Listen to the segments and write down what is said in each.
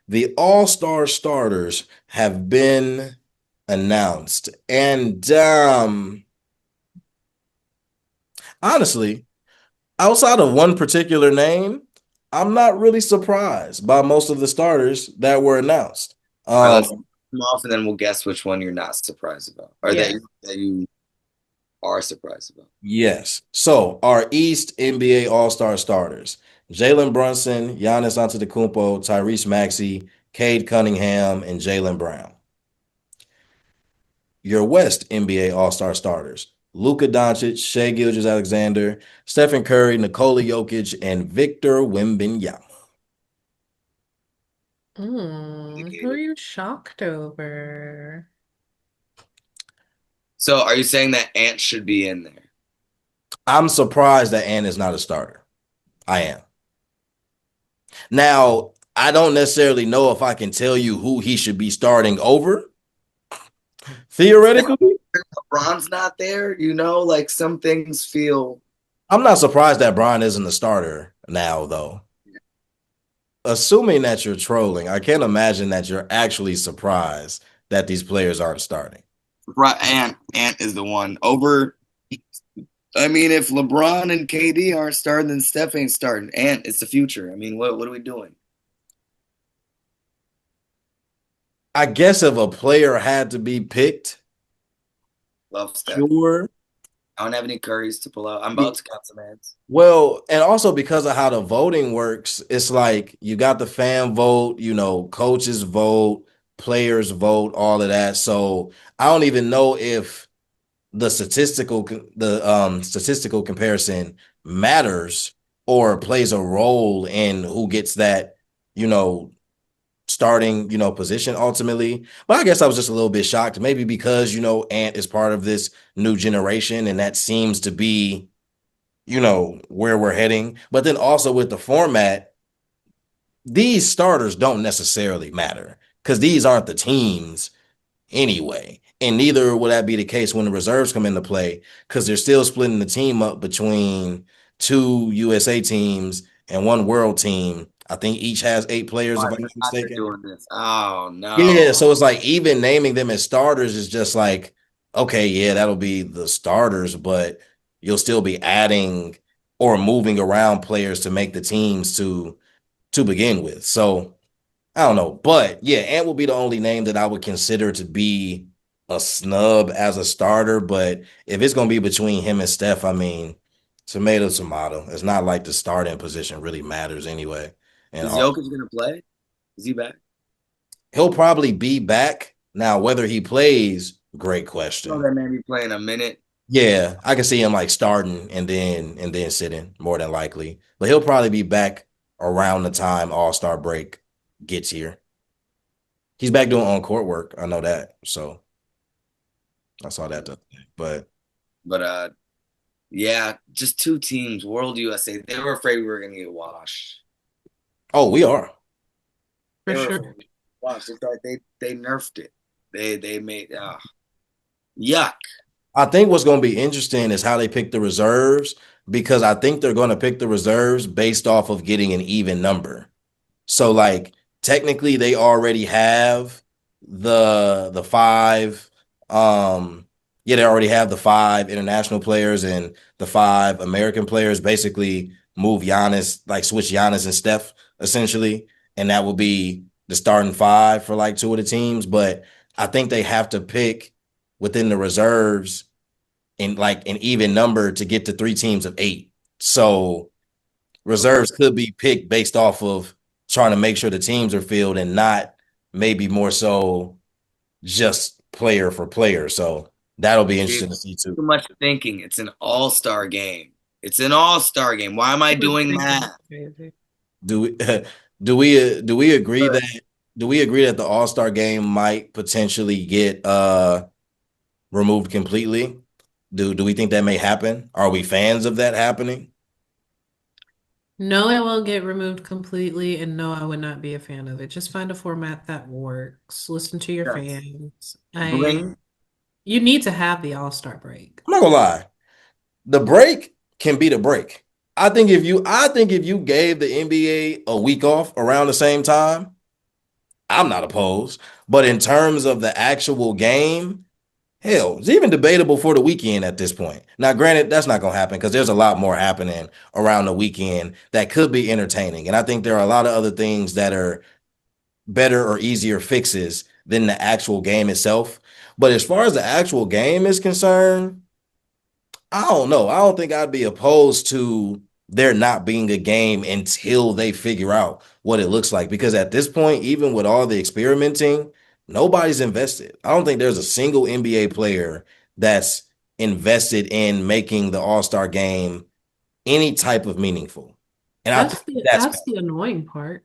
The All-Star starters have been announced. And honestly, outside of one particular name, I'm not really surprised by most of the starters that were announced. All right, Um, let's come off and then we'll guess which one you're not surprised about, or Yeah. that you are surprised about. yes. So our East NBA All-Star starters: Jalen Brunson, Giannis Antetokounmpo, Tyrese Maxey, Cade Cunningham, and Jalen Brown. Your West NBA All-Star starters: Luka Doncic, Shai Gilgeous-Alexander, Stephen Curry, Nikola Jokic, and Victor Wembanyama. Who are you shocked over? So, are you saying that Ant should be in there? I'm surprised that Ant is not a starter. I am. Now, I don't necessarily know if I can tell you who he should be starting over. Theoretically, LeBron's not there, like some things feel. I'm not surprised that Brian isn't a starter now, though. Assuming that you're trolling, I can't imagine that you're actually surprised that these players aren't starting. Right, Ant is the one over. I mean, if LeBron and KD aren't starting, then Steph ain't starting. Ant, it's the future. I mean, what are we doing? I guess if a player had to be picked, Love Steph. sure. I don't have any Currys to pull out. I'm about to count some ads. Well, and also because of how the voting works, it's like you got the fan vote, coaches vote, players vote, all of that. So I don't even know if the statistical comparison matters or plays a role in who gets that, you know, starting, position ultimately. But I guess I was just a little bit shocked, maybe because, Ant is part of this new generation and that seems to be, where we're heading. But then also with the format, these starters don't necessarily matter because these aren't the teams anyway. And neither will that be the case when the reserves come into play because they're still splitting the team up between two USA teams and one world team. I think each has 8 players, Oh, if I I'm not forgot they're mistaken. doing this. Oh Yeah, no. so it's like even naming them as starters is just like, okay, yeah, that'll be the starters, but you'll still be adding or moving around players to make the teams to begin with. So I don't know, but yeah, Ant will be the only name that I would consider to be a snub as a starter. But if it's gonna be between him and Steph, I mean, tomato tomato. It's not like the starting position really matters anyway. And Is Jokic gonna play? Is he back? he'll probably be back. Now, whether he plays, great Oh, question. that man be playing a minute. Yeah, I can see him like starting and then sitting more than likely. But he'll probably be back around the time All-Star break gets here. He's back doing on-court work. I know that. So I saw that the other day. But But yeah, just two teams, World USA. They were afraid we were gonna get washed. oh, we are. They For were sure. afraid we washed. It's like they nerfed it. They made yuck. I think what's going to be interesting is how they pick the reserves because I think they're going to pick the reserves based off of getting an even number. So like technically they already have the five yeah, they already have the five international players and the five American players basically move Giannis, like switch Giannis and Steph essentially, and that will be the starting five for like two of the teams, but I think they have to pick within the reserves in like an even number to get to three teams of eight. So Okay. reserves could be picked based off of trying to make sure the teams are filled and not maybe more so just player for player. So that'll be See, interesting to see too. too much thinking. It's an all-star game. It's an all-star game. Why am I doing Overthinking is math? crazy. Do we do we agree that the All-Star game might potentially get removed completely? Do we think that may happen? Are we fans of that happening? No, it won't get removed completely, and no, I would not be a fan of it. Just find a format that works. Listen to your Yes. fans. Bring You need to have the All-Star break. I'm not gonna lie. The break can be the break. I think if you gave the NBA a week off around the same time, I'm not opposed. But in terms of the actual game, hell, it's even debatable for the weekend at this point. Now, granted, that's not going to happen because there's a lot more happening around the weekend that could be entertaining. And I think there are a lot of other things that are better or easier fixes than the actual game itself. But as far as the actual game is concerned, I don't know. I don't think I'd be opposed to there not being a game until they figure out what it looks like. Because at this point, even with all the experimenting, nobody's invested. I don't think there's a single NBA player that's invested in making the All-Star game any type of meaningful. And I think that's That's the annoying part.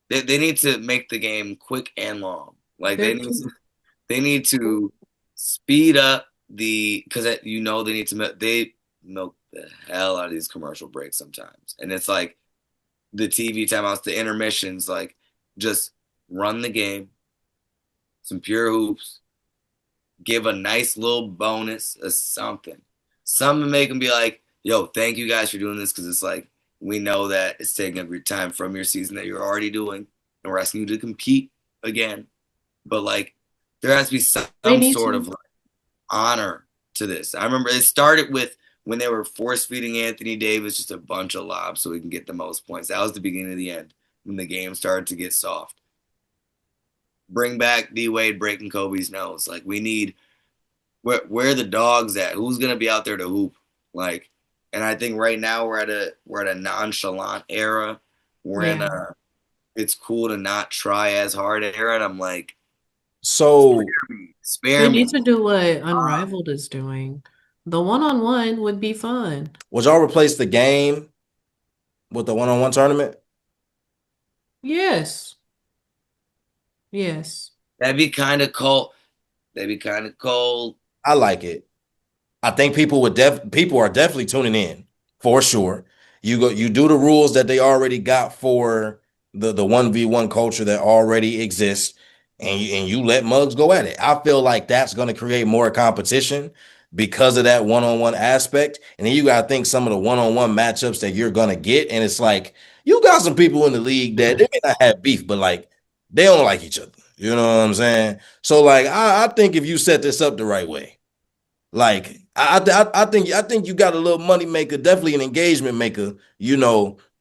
They need to make the game quick and long. Like They're too they need to speed up because they need to they milk the hell out of these commercial breaks sometimes, and it's like the TV timeouts, the intermissions, like just run the game, some pure hoops, give a nice little bonus or something to make them be like, yo, thank you guys for doing this because it's like we know that it's taking up your time from your season that you're already doing, and we're asking you to compete again. But like, there has to be they some need sort of to like honor to this. I remember it started with when they were force feeding Anthony Davis just a bunch of lobs so he can get the most points. That was the beginning of the end when the game started to get soft. Bring back D Wade breaking Kobe's nose. Like we need where are the dogs at? Who's gonna be out there to hoop? Like, and I think right now we're at a nonchalant era. We're in yeah. a it's cool to not try as hard era, and I'm like, so. They spare me. need to do what Unrivaled is doing. The one-on-one would be fun. Would y'all replace the game with the one-on-one tournament? Yes. Yes. That'd be kind of cold. That'd be kind of cold. I like it. I think people are definitely tuning in for sure. You do the rules that they already got for the 1v1 culture that already exists, and you let mugs go at it. I feel like that's going to create more competition because of that one-on-one aspect. And then you got to think some of the one-on-one matchups that you're going to get, and it's like you got some people in the league that they may not have beef, but like they don't like each other. You know what I'm saying? So like I think if you set this up the right way, like I think you got a little money maker, definitely an engagement maker,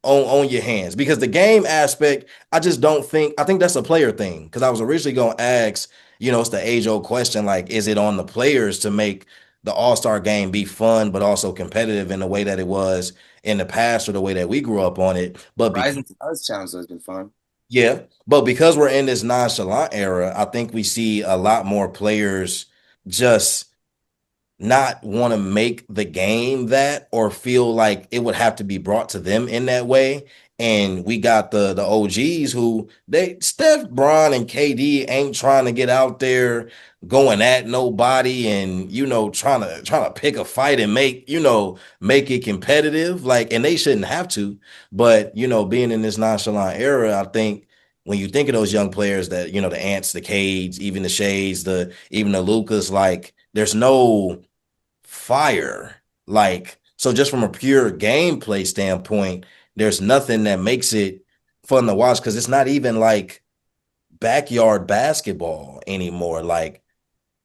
on your hands because the game aspect, I just don't think I think that's a player thing. Because I was originally gonna ask, it's the age old question, like, is it on the players to make the All-Star game be fun but also competitive in the way that it was in the past or the way that we grew up on it? But Rising Stars Challenge has been fun. yeah, but because we're in this nonchalant era, I think we see a lot more players just not want to make the game that or feel like it would have to be brought to them in that way. And we got the OGs who they Steph, Bron, and KD ain't trying to get out there going at nobody and trying to pick a fight and make it competitive. Like, and they shouldn't have to. But being in this nonchalant era, I think when you think of those young players that, the Ants, the Cades, even the Shades, even the Lucas, like there's no fire. Like, so just from a pure gameplay standpoint, there's nothing that makes it fun to watch because it's not even like backyard basketball anymore. Like,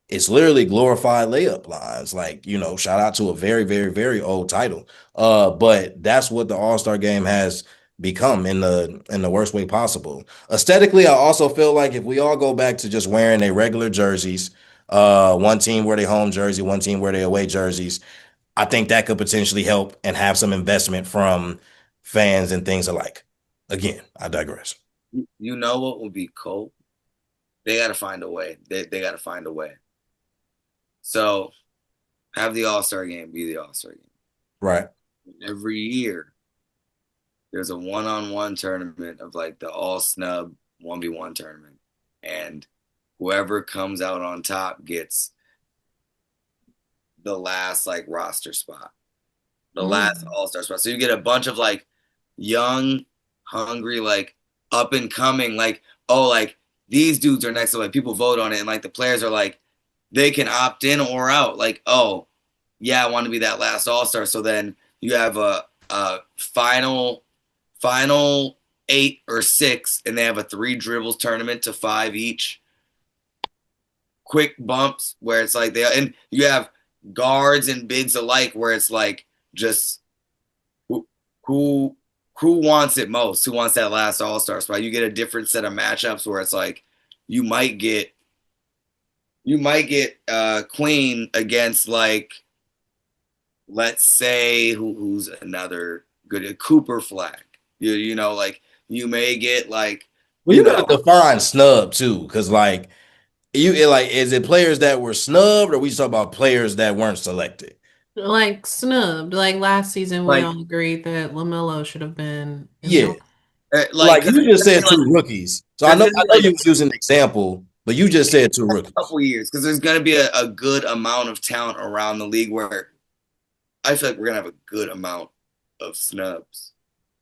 it's literally glorified layup lines. Like, shout out to a very, very, very old title. But that's what the All-Star game has become in the worst way possible. Aesthetically, I also feel like if we all go back to just wearing their regular jerseys, one team wear their home jersey, one team wear their away jerseys, I think that could potentially help and have some investment from fans and things alike. Again, I digress. You know what would be cool? They got to find a way. They got to find a way. So have the All-Star game be the All-Star game. Right. Every year, there's a one-on-one tournament of like the all snub 1v1 tournament. And whoever comes out on top gets the last like roster spot, the last Mm. all-star spot. So you get a bunch of like young, hungry, like up and coming, like, oh, like these dudes are next to like people vote on it, and like the players are like they can opt in or out. Like, oh, yeah, I want to be that last all-star. So then you have a final 8 or 6 and they have a 3 dribbles tournament to 5 each. Quick bumps where it's like and you have guards and bigs alike where it's like just who who who wants it most? Who wants that last all-star spot? You get a different set of matchups where it's like you might get Queen against like let's say who's another good Cooper Flag. You know like you may get like Well, you got to define snub too, because like is it players that were snubbed, or we talk about players that weren't selected? Like snubbed. Like last season, we like all agreed that LaMelo should have been in Yeah, the. like like because you just said two rookies, so there's I gonna be know like you was using an example, but you just said two a rookies. couple years because there's gonna be a good amount of talent around the league where I feel like we're gonna have a good amount of snubs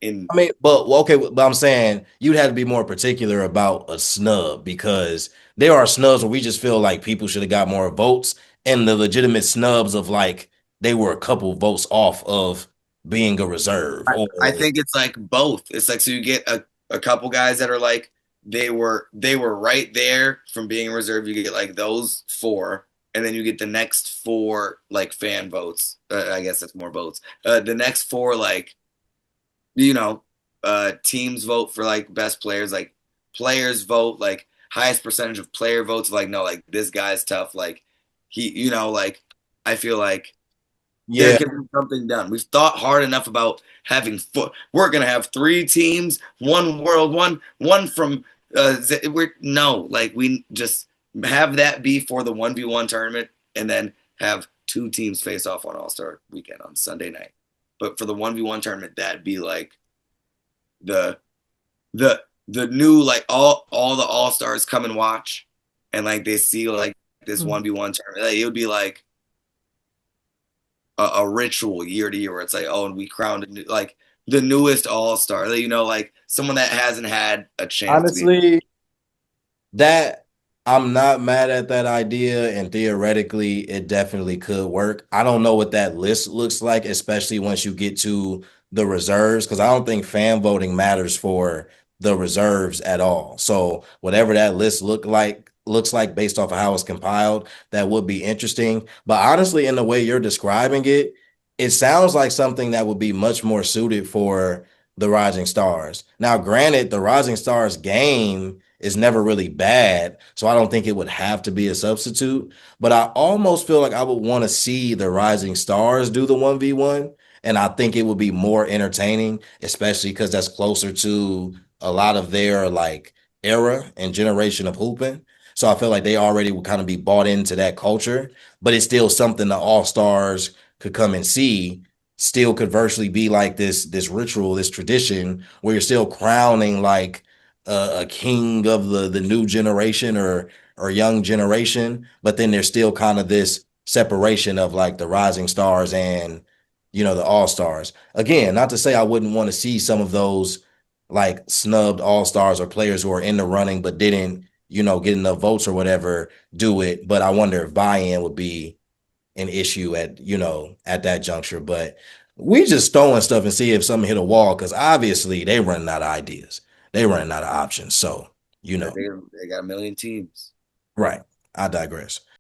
in. I mean, but well, okay, but I'm saying you'd have to be more particular about a snub because there are snubs where we just feel like people should have got more votes, and the legitimate snubs of like they were a couple votes off of being a reserve, or I think it's like both. It's like so you get a couple guys that are like they were right there from being a reserve. You get like those 4, and then you get the next 4 like fan votes. I guess that's more votes. The next 4 like you know teams vote for like best players. Like players vote like highest percentage of player votes. Like no, like this guy's tough. Like he like I feel like there yeah, can be something done. We've thought hard enough about having we're gonna have 3 teams, one world, one from we're no, like we just have that be for the 1v1 tournament and then have 2 teams face off on All-Star weekend on Sunday night. But for the 1v1 tournament, that'd be like the the new like all the All-Stars come and watch and like they see like this 1v1 tournament. Like, it would be like a ritual year to year where it's like, oh, and we crowned like the newest all star, like someone that hasn't had a chance to be. honestly, that I'm not mad at that idea, and theoretically, it definitely could work. I don't know what that list looks like, especially once you get to the reserves, because I don't think fan voting matters for the reserves at all. So whatever that list looks like based off of how it's compiled, that would be interesting. But honestly, in the way you're describing it, it sounds like something that would be much more suited for the Rising Stars. Now, granted, the Rising Stars game is never really bad. So I don't think it would have to be a substitute. But I almost feel like I would want to see the Rising Stars do the 1v1. And I think it would be more entertaining, especially because that's closer to a lot of their like era and generation of hooping. So I feel like they already would kind of be bought into that culture, but it's still something the All Stars could come and see. Still could virtually be like this ritual, this tradition where you're still crowning like a king of the new generation or young generation, but then there's still kind of this separation of like the rising stars and the all stars. Again, not to say I wouldn't want to see some of those like snubbed all stars or players who are in the running but didn't get enough votes or whatever do it. But I wonder if buy-in would be an issue at that juncture. But we just throwing stuff and see if something hit a wall because obviously they running out of ideas. They running out of options. So, They got a million teams. right. I digress.